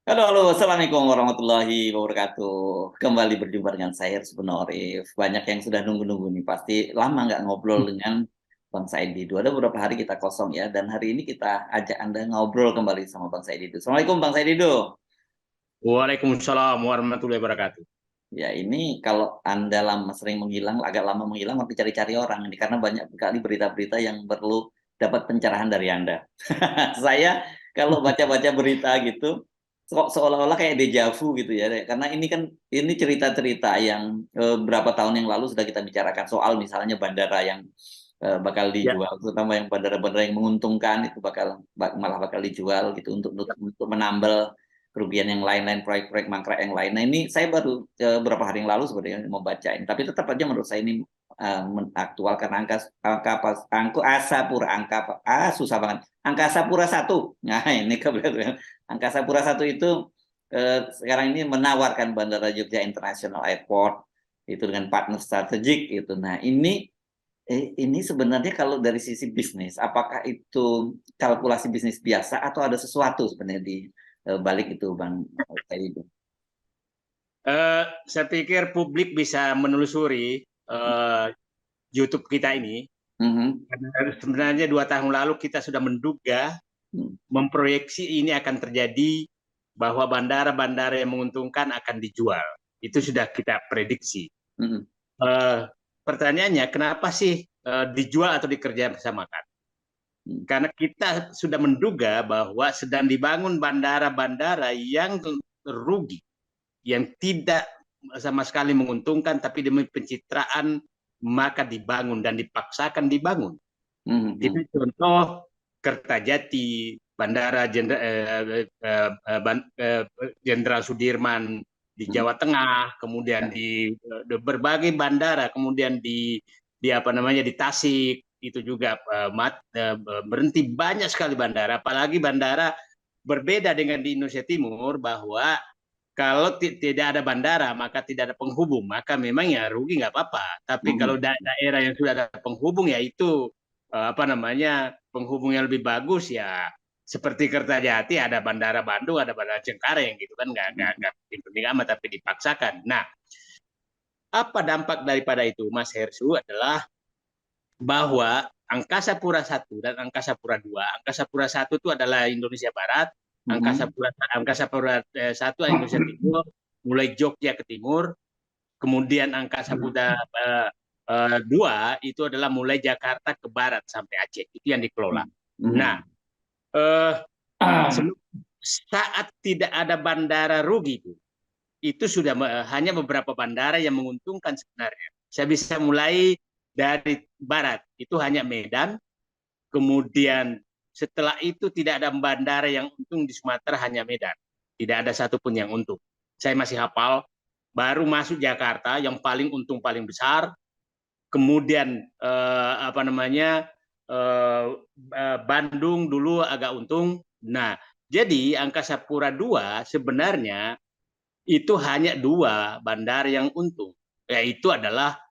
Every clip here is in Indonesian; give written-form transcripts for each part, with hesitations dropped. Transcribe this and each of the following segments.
Halo, halo, assalamualaikum warahmatullahi wabarakatuh. Kembali berjumpa dengan saya sebenarnya Orif. Banyak yang sudah nunggu-nunggu nih, pasti lama nggak ngobrol dengan Bang Said Didu. Ada beberapa hari kita kosong ya, dan hari ini kita ajak Anda ngobrol kembali sama Bang Said Didu. Assalamualaikum Bang Said Didu. Waalaikumsalam warahmatullahi wabarakatuh. Ya ini kalau Anda sering menghilang, agak lama menghilang, tapi cari-cari orang ini karena banyak sekali berita-berita yang perlu dapat pencerahan dari Anda. Saya kalau baca-baca berita gitu, seolah-olah kayak deja vu gitu ya, karena ini cerita-cerita yang berapa tahun yang lalu sudah kita bicarakan soal misalnya bandara yang bakal Ya, dijual, terutama yang bandara-bandara yang menguntungkan itu malah bakal dijual gitu untuk menambal kerugian yang lain-lain, proyek-proyek mangkrak yang lain. Nah ini saya baru beberapa hari yang lalu sebenarnya membaca ini, tapi tetap aja menurut saya ini aktual karena susah banget. Angkasa Pura satu. Nah ini kebetulan Angkasa Pura satu itu sekarang ini menawarkan Bandara Jogja International Airport itu dengan partner strategik itu. Nah ini sebenarnya kalau dari sisi bisnis, apakah itu kalkulasi bisnis biasa atau ada sesuatu sebenarnya di balik itu, Bang Said? saya pikir publik bisa menelusuri YouTube kita ini. Mhm. Karena sebenarnya 2 tahun lalu kita sudah menduga, memproyeksi ini akan terjadi bahwa bandara-bandara yang menguntungkan akan dijual. Itu sudah kita prediksi. Mhm. Eh, Pertanyaannya, kenapa sih dijual atau dikerjasamakan? Mhm. Karena kita sudah menduga bahwa sedang dibangun bandara-bandara yang rugi, yang tidak sama sekali menguntungkan, tapi demi pencitraan maka dibangun dan dipaksakan dibangun. Itu Mhm. contoh Kertajati, Bandara Jenderal Sudirman di Mhm. Jawa Tengah, kemudian Ya. di berbagai bandara, kemudian di apa namanya di Tasik itu juga berhenti banyak sekali bandara, apalagi bandara berbeda dengan di Indonesia Timur bahwa kalau tidak ada bandara maka tidak ada penghubung, maka memang ya rugi nggak apa-apa. Tapi kalau Mhm. daerah yang sudah ada penghubung ya itu apa namanya penghubung yang lebih bagus ya seperti Kertajati ada bandara Bandung, ada bandara Cengkareng gitu kan nggak penting amat tapi dipaksakan. Nah, apa dampak daripada itu, Mas Hersu, adalah bahwa Angkasa Pura I dan Angkasa Pura II. Angkasa Pura I itu adalah Indonesia Barat, Mhm. Angkasa Pura I Indonesia Timur, mulai Jogja ke timur, kemudian Angkasa Pura II itu adalah mulai Jakarta ke barat sampai Aceh, itu yang dikelola. Nah, Mhm. eh, saat tidak ada bandara rugi itu sudah hanya beberapa bandara yang menguntungkan sebenarnya. Saya bisa mulai dari barat, itu hanya Medan, kemudian setelah itu tidak ada bandara yang untung di Sumatera, hanya Medan. Tidak ada satupun yang untung. Saya masih hafal, baru masuk Jakarta yang paling untung paling besar, kemudian apa namanya Bandung dulu agak untung. Nah, jadi Angkasa Pura II sebenarnya itu hanya dua bandara yang untung, yaitu adalah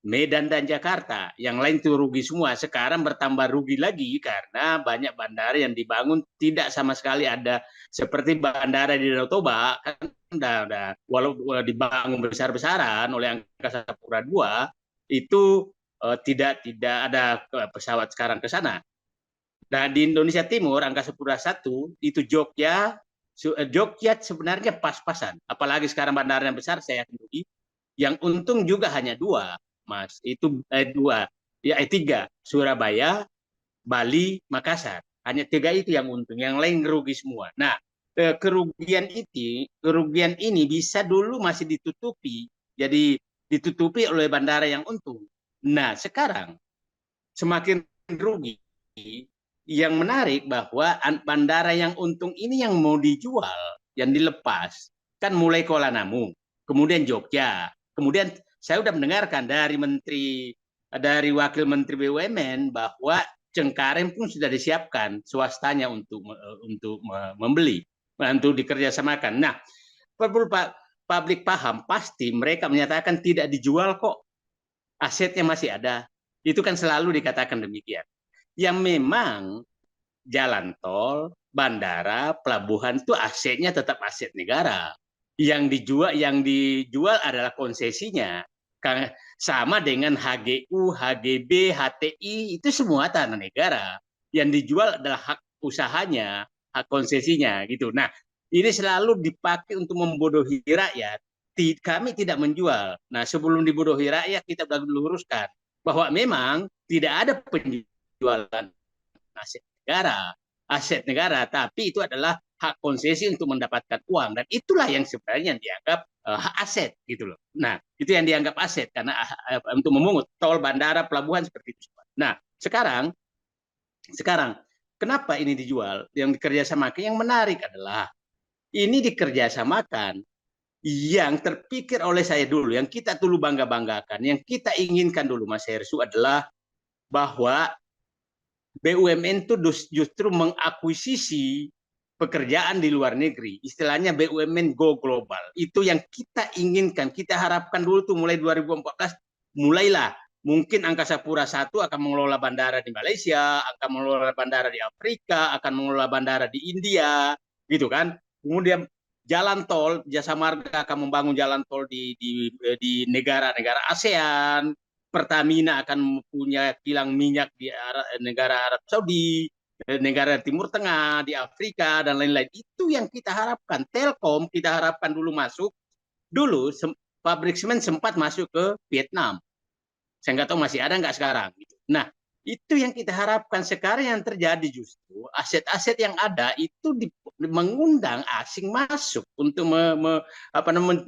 Medan dan Jakarta. Yang lain itu rugi semua. Sekarang bertambah rugi lagi karena banyak bandara yang dibangun tidak sama sekali ada, seperti bandara di Danau Toba kan udah walau dibangun besar-besaran oleh Angkasa Pura II itu tidak ada pesawat sekarang ke sana. Nah, di Indonesia Timur Angkasa Pura I itu Jogja sebenarnya pas-pasan. Apalagi sekarang bandaranya besar, saya yakin rugi. Yang untung juga hanya dua, Mas. Itu dua, ya tiga. Surabaya, Bali, Makassar. Hanya tiga itu yang untung, yang lain rugi semua. Nah, kerugian ini bisa dulu masih ditutupi. Jadi ditutupi oleh bandara yang untung. Nah, sekarang semakin rugi. Yang menarik bahwa bandara yang untung ini yang mau dijual, yang dilepas, kan mulai Kuala Namu, kemudian Jogja, kemudian saya sudah mendengarkan dari Wakil Menteri BUMN bahwa Cengkareng pun sudah disiapkan swastanya untuk membeli, untuk dikerjasamakan. Nah, perlu publik paham, pasti mereka menyatakan tidak dijual kok, asetnya masih ada. Itu kan selalu dikatakan demikian. Yang memang jalan tol, bandara, pelabuhan itu asetnya tetap aset negara. Yang dijual adalah konsesinya. Sama dengan HGU, HGB, HTI itu semua tanah negara. Yang dijual adalah hak usahanya, hak konsesinya gitu. Nah, ini selalu dipakai untuk membodohi rakyat. Kami tidak menjual. Nah, sebelum dibodohi rakyat kita sudah luruskan bahwa memang tidak ada penjualan aset negara, tapi itu adalah hak konsesi untuk mendapatkan uang, dan itulah yang sebenarnya yang dianggap hak aset gitu loh. Nah, itu yang dianggap aset karena untuk memungut tol, bandara, pelabuhan seperti itu. Nah, sekarang kenapa ini dijual? Yang dikerjasamakan yang menarik adalah ini dikerjasamakan yang terpikir oleh saya dulu, yang kita dulu bangga-banggakan, yang kita inginkan dulu Mas Hersu adalah bahwa BUMN itu justru mengakuisisi pekerjaan di luar negeri. Istilahnya BUMN go global. Itu yang kita inginkan, kita harapkan dulu tuh mulai 2014, mulailah. Mungkin Angkasa Pura I akan mengelola bandara di Malaysia, akan mengelola bandara di Afrika, akan mengelola bandara di India, gitu kan. Kemudian jalan tol, Jasa Marga akan membangun jalan tol di negara-negara ASEAN, Pertamina akan punya kilang minyak di negara Arab Saudi, negara Timur Tengah, di Afrika, dan lain-lain. Itu yang kita harapkan. Telkom kita harapkan dulu masuk. Dulu pabrik semen sempat masuk ke Vietnam. Saya nggak tahu masih ada nggak sekarang. Nah, itu yang kita harapkan. Sekarang yang terjadi justru aset-aset yang ada itu mengundang asing masuk untuk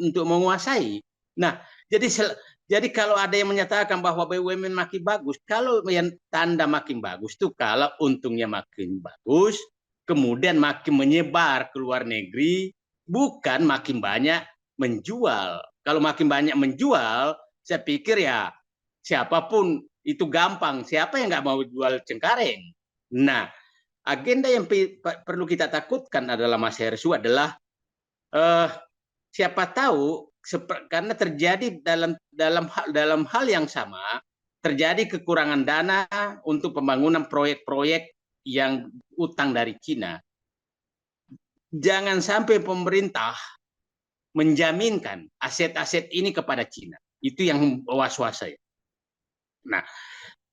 untuk menguasai. Nah, jadi kalau ada yang menyatakan bahwa BUMN makin bagus, kalau yang tanda makin bagus itu kalau untungnya makin bagus, kemudian makin menyebar ke luar negeri, bukan makin banyak menjual. Kalau makin banyak menjual, saya pikir ya siapapun itu gampang. Siapa yang nggak mau jual Cengkareng? Nah, agenda yang perlu kita takutkan adalah Mas Hersu adalah siapa tahu karena terjadi dalam hal yang sama terjadi kekurangan dana untuk pembangunan proyek-proyek yang utang dari Cina. Jangan sampai pemerintah menjaminkan aset-aset ini kepada Cina. Itu yang was-was saya. Nah,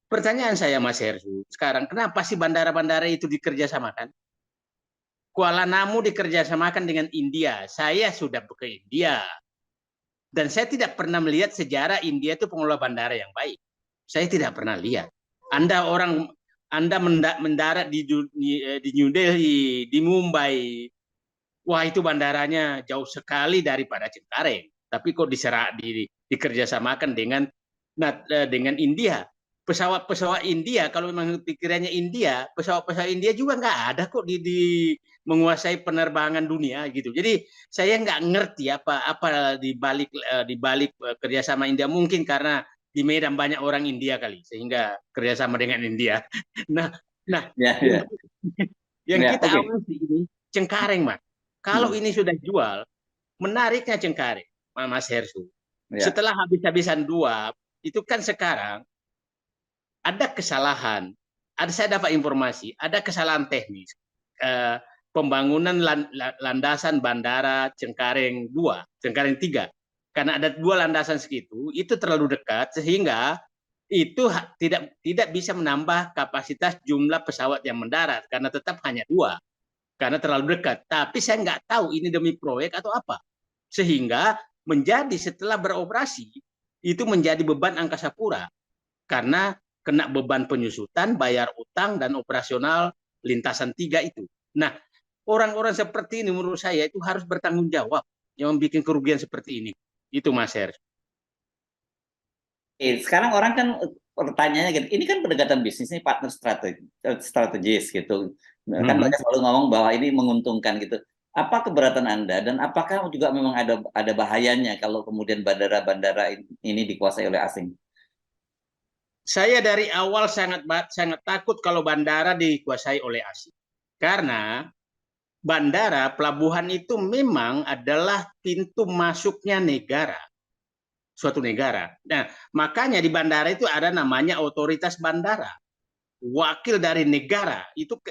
pertanyaan saya Mas Hersu, sekarang kenapa sih bandara-bandara itu dikerjasamakan? Kuala Namu dikerjasamakan dengan India. Saya sudah ke India. Dan saya tidak pernah melihat sejarah India itu pengelola bandara yang baik. Saya tidak pernah lihat. Anda mendarat di New Delhi, di Mumbai. Wah, itu bandaranya jauh sekali daripada Cengkareng. Tapi kok dikerjasamakan dengan India. Pesawat India, kalau memang pikirannya India, pesawat India juga nggak ada kok di menguasai penerbangan dunia gitu. Jadi saya nggak ngerti apa di balik kerjasama India, mungkin karena di Medan banyak orang India kali sehingga kerjasama dengan India. Nah, yang kita awasi ini Cengkareng, Mas. Kalau ini sudah jual, menariknya Cengkareng, Mas Hersu. Setelah habis-habisan dua, itu kan sekarang ada kesalahan. Saya dapat informasi, ada kesalahan teknis. Pembangunan landasan bandara Cengkareng 2, Cengkareng 3. Karena ada 2 landasan segitu, itu terlalu dekat sehingga itu tidak bisa menambah kapasitas jumlah pesawat yang mendarat karena tetap hanya 2. Karena terlalu dekat. Tapi saya nggak tahu ini demi proyek atau apa. Sehingga menjadi setelah beroperasi, itu menjadi beban Angkasa Pura. Karena kena beban penyusutan, bayar utang, dan operasional lintasan 3 itu. Nah, orang-orang seperti ini menurut saya itu harus bertanggung jawab yang membuat kerugian seperti ini. Itu Mas Her. Sekarang orang kan pertanyaannya gitu, ini kan pendekatan bisnis, ini partner strategis gitu. Kan mereka selalu ngomong bahwa ini menguntungkan gitu. Apa keberatan Anda dan apakah juga memang ada bahayanya kalau kemudian bandara-bandara ini dikuasai oleh asing? Saya dari awal sangat takut kalau bandara dikuasai oleh asing. Karena bandara, pelabuhan itu memang adalah pintu masuknya negara. Suatu negara. Nah, makanya di bandara itu ada namanya otoritas bandara. Wakil dari negara. Itu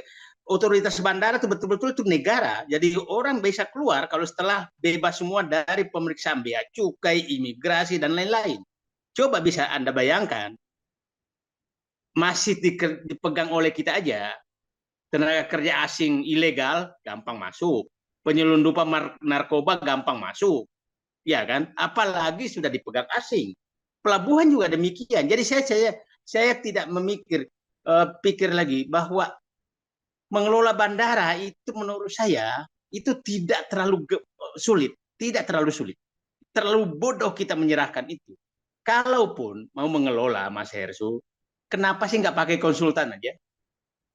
otoritas bandara itu betul-betul itu negara. Jadi orang bisa keluar kalau setelah bebas semua dari pemeriksaan bea cukai, imigrasi, dan lain-lain. Coba bisa Anda bayangkan, masih dipegang oleh kita aja, tenaga kerja asing ilegal gampang masuk, penyelundupan narkoba gampang masuk, ya kan? Apalagi sudah dipegang asing. Pelabuhan juga demikian. Jadi saya tidak pikir lagi bahwa mengelola bandara itu menurut saya itu tidak terlalu sulit, tidak terlalu sulit. Terlalu bodoh kita menyerahkan itu. Kalaupun mau mengelola, Mas Hersu, kenapa sih nggak pakai konsultan aja?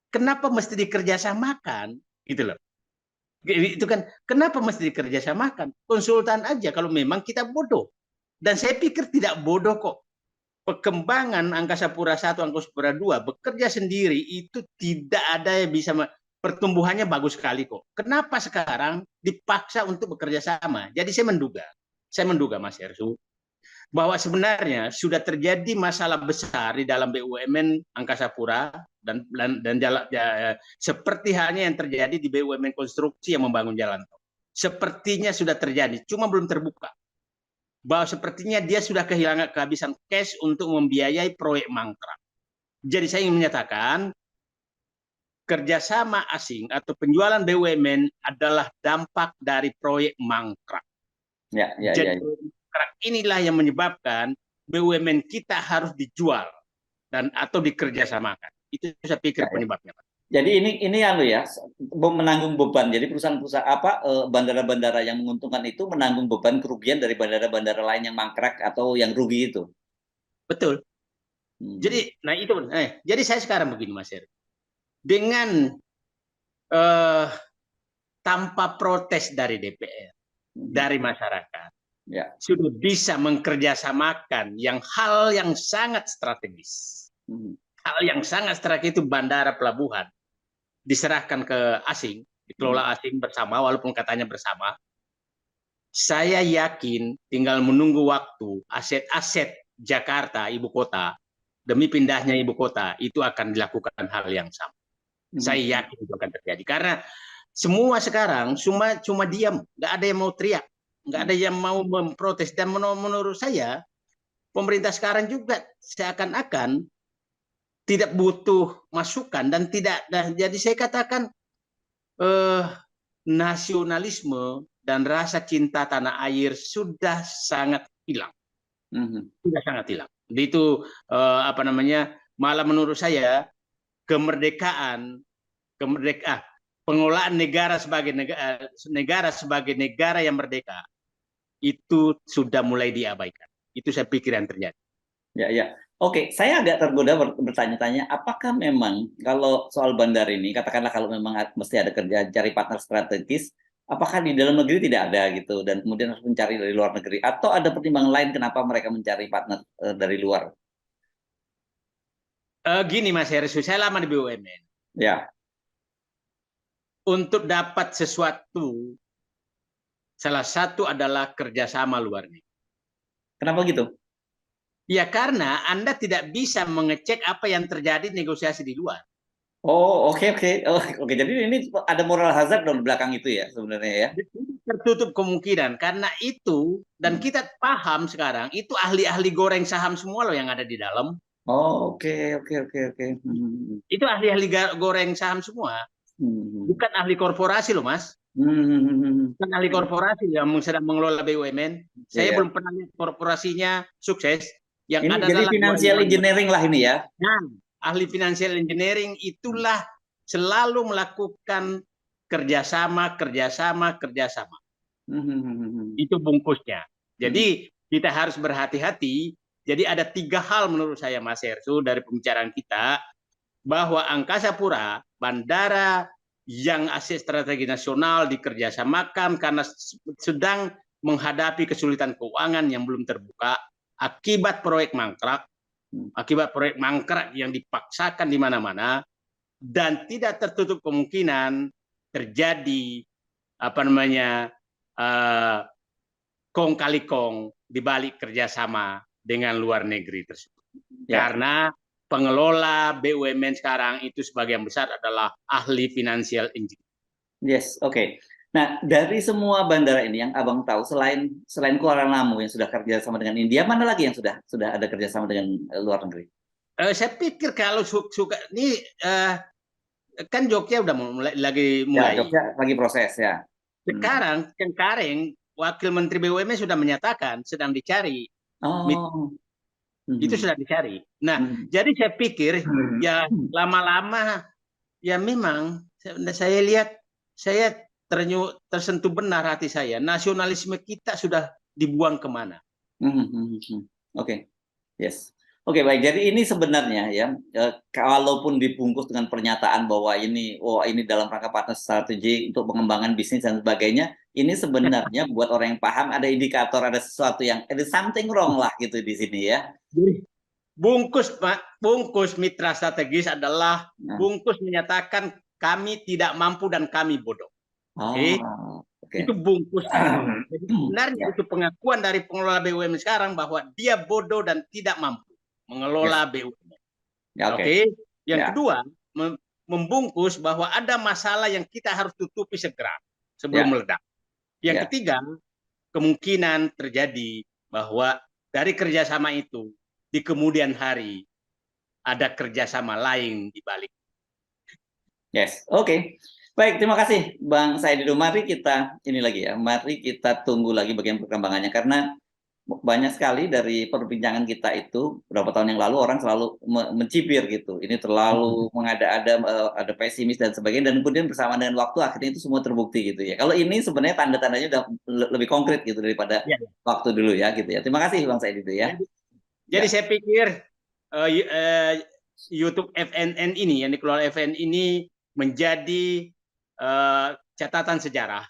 Kenapa mesti dikerjasamakan? Gitu loh. Itu kan kenapa mesti dikerjasamakan? Konsultan aja kalau memang kita bodoh. Dan saya pikir tidak bodoh kok. Perkembangan Angkasa Pura I, Angkasa Pura II bekerja sendiri itu tidak ada yang bisa pertumbuhannya bagus sekali kok. Kenapa sekarang dipaksa untuk bekerja sama? Jadi saya menduga Mas Hersu, bahwa sebenarnya sudah terjadi masalah besar di dalam BUMN Angkasa Pura dan seperti halnya yang terjadi di BUMN konstruksi yang membangun jalan tol. Sepertinya sudah terjadi, cuma belum terbuka. Bahwa sepertinya dia sudah kehabisan cash untuk membiayai proyek mangkrak. Jadi saya ingin menyatakan kerjasama asing atau penjualan BUMN adalah dampak dari proyek mangkrak. Jadi mangkrak inilah yang menyebabkan BUMN kita harus dijual atau dikerjasamakan. Itu saya pikir penyebabnya, Pak. Jadi ini menanggung beban. Jadi perusahaan-perusahaan bandara-bandara yang menguntungkan itu menanggung beban kerugian dari bandara-bandara lain yang mangkrak atau yang rugi itu. Betul. Jadi, jadi saya sekarang begini, Mas Heru. Dengan tanpa protes dari DPR, dari masyarakat, sudah bisa mengkerjasamakan hal yang sangat strategis. Hal yang sangat strategis itu bandara, pelabuhan diserahkan ke asing, dikelola asing bersama, walaupun katanya bersama. Saya yakin tinggal menunggu waktu aset-aset Jakarta, ibu kota, demi pindahnya ibu kota, itu akan dilakukan hal yang sama. Saya yakin itu akan terjadi. Karena semua sekarang cuma diam, nggak ada yang mau teriak, nggak ada yang mau memprotes. Dan menurut saya, pemerintah sekarang juga seakan-akan tidak butuh masukan dan jadi saya katakan nasionalisme dan rasa cinta tanah air sudah sangat hilang. Sudah sangat hilang. Itu malah menurut saya pengelolaan negara sebagai negara yang merdeka itu sudah mulai diabaikan. Itu saya pikir yang terjadi. Ya. Oke, saya agak tergoda bertanya-tanya, apakah memang kalau soal bandar ini, katakanlah kalau memang mesti ada cari partner strategis, apakah di dalam negeri tidak ada gitu, dan kemudian harus mencari dari luar negeri, atau ada pertimbangan lain kenapa mereka mencari partner dari luar? Gini Mas Heru, saya lama di BUMN. Ya. Untuk dapat sesuatu, salah satu adalah kerjasama luar negeri. Kenapa gitu? Ya karena Anda tidak bisa mengecek apa yang terjadi negosiasi di luar. Oh, oke. Jadi ini ada moral hazard dong di belakang itu ya sebenarnya ya. Tertutup kemungkinan karena itu, dan kita paham sekarang itu ahli-ahli goreng saham semua loh yang ada di dalam. Oh, oke. Itu ahli-ahli goreng saham semua. Bukan ahli korporasi loh, Mas. Bukan ahli korporasi yang sedang mengelola BUMN. Saya belum pernah lihat korporasinya sukses. Yang ini ada jadi financial engineering lah ini ya. Nah, ahli financial engineering itulah selalu melakukan kerjasama. Itu bungkusnya. Jadi kita harus berhati-hati. Jadi ada 3 hal menurut saya, Mas Hersu, dari pembicaraan kita, bahwa Angkasa Pura, bandara yang aset strategi nasional dikerjasamakan karena sedang menghadapi kesulitan keuangan yang belum terbuka akibat proyek mangkrak yang dipaksakan di mana-mana, dan tidak tertutup kemungkinan terjadi kong kali kong di balik kerjasama dengan luar negeri tersebut. Karena pengelola BUMN sekarang itu sebagian besar adalah ahli financial engineering. Yes, oke. Nah, dari semua bandara ini yang Abang tahu, selain Kuala Namu yang sudah kerjasama dengan India, mana lagi yang sudah ada kerjasama dengan luar negeri? Saya pikir kalau suka ini kan Jogja udah lagi Ya, mulai. Jogja lagi proses ya. Sekarang Cengkareng, Wakil Menteri BUMN sudah menyatakan sedang dicari. Oh. Itu sudah dicari. Nah, Mhm. jadi saya pikir ya lama-lama ya memang saya lihat saya tersentuh benar hati saya. Nasionalisme kita sudah dibuang kemana? Oke, yes. Oke, baik. Jadi ini sebenarnya ya, kalaupun dibungkus dengan pernyataan bahwa ini dalam rangka partner strategi untuk pengembangan bisnis dan sebagainya, ini sebenarnya buat orang yang paham ada indikator, ada sesuatu yang ada something wrong lah gitu di sini ya. Bungkus mitra strategis adalah Nah. bungkus menyatakan kami tidak mampu dan kami bodoh. Oke. Itu bungkusnya. Jadi sebenarnya Ya. itu pengakuan dari pengelola BUMN sekarang bahwa dia bodoh dan tidak mampu mengelola BUMN. Ya, Oke. Yang Ya. kedua, membungkus bahwa ada masalah yang kita harus tutupi segera sebelum Ya. meledak. Yang Ya. ketiga, kemungkinan terjadi bahwa dari kerjasama itu di kemudian hari ada kerjasama lain di balik. Yes, oke. Baik, terima kasih Bang Saidido. Mari kita tunggu lagi bagian perkembangannya, karena banyak sekali dari perbincangan kita itu beberapa tahun yang lalu orang selalu mencibir gitu. Ini terlalu mengada-ada, ada pesimis dan sebagainya, dan kemudian bersama dengan waktu akhirnya itu semua terbukti gitu ya. Kalau ini sebenarnya tanda-tandanya udah lebih konkret gitu daripada waktu dulu ya gitu ya. Terima kasih Bang Saidido ya. Jadi saya pikir YouTube FNN ini yang dikelola FNN ini menjadi catatan sejarah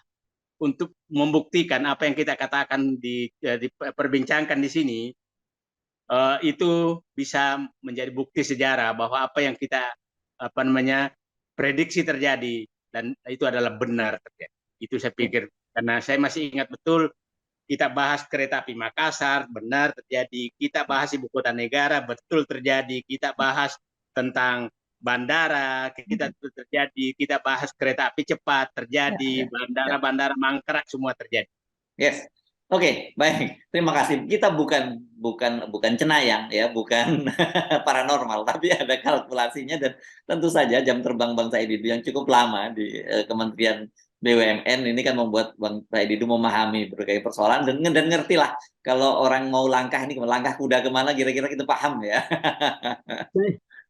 untuk membuktikan apa yang kita katakan diperbincangkan di sini, itu bisa menjadi bukti sejarah bahwa apa yang kita prediksi terjadi dan itu adalah benar terjadi. Itu saya pikir, karena saya masih ingat betul kita bahas kereta api Makassar, benar terjadi. Kita bahas ibu kota negara, betul terjadi. Kita bahas tentang bandara, kita terjadi. Kita bahas kereta api cepat, terjadi. Bandara-bandara mangkrak, semua terjadi. Yes. Oke, baik. Terima kasih. Kita bukan cenayang ya, bukan paranormal, tapi ada kalkulasinya, dan tentu saja jam terbang Bang Saidido yang cukup lama di Kementerian BUMN ini kan membuat Bang Saidido memahami berbagai persoalan dan ngerti lah kalau orang mau langkah kuda kemana, kira-kira kita paham ya.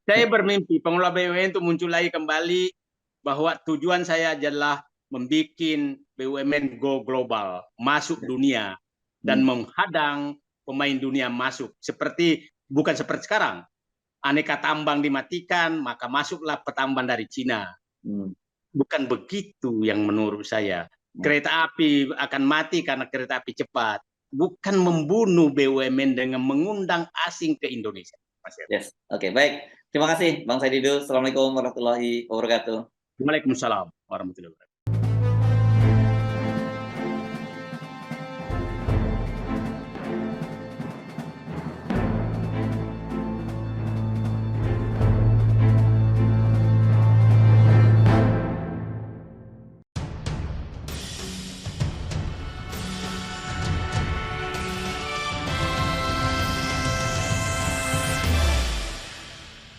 Saya bermimpi pengelola BUMN itu muncul lagi kembali, bahwa tujuan saya adalah membuat BUMN go global, masuk dunia, dan menghadang pemain dunia masuk. Bukan seperti sekarang, aneka tambang dimatikan, maka masuklah petambang dari Cina. Bukan begitu yang menurut saya. Kereta api akan mati karena kereta api cepat. Bukan membunuh BUMN dengan mengundang asing ke Indonesia. Yes, oke, baik. Terima kasih Bang Saidido. Assalamualaikum warahmatullahi wabarakatuh. Waalaikumsalam warahmatullahi wabarakatuh.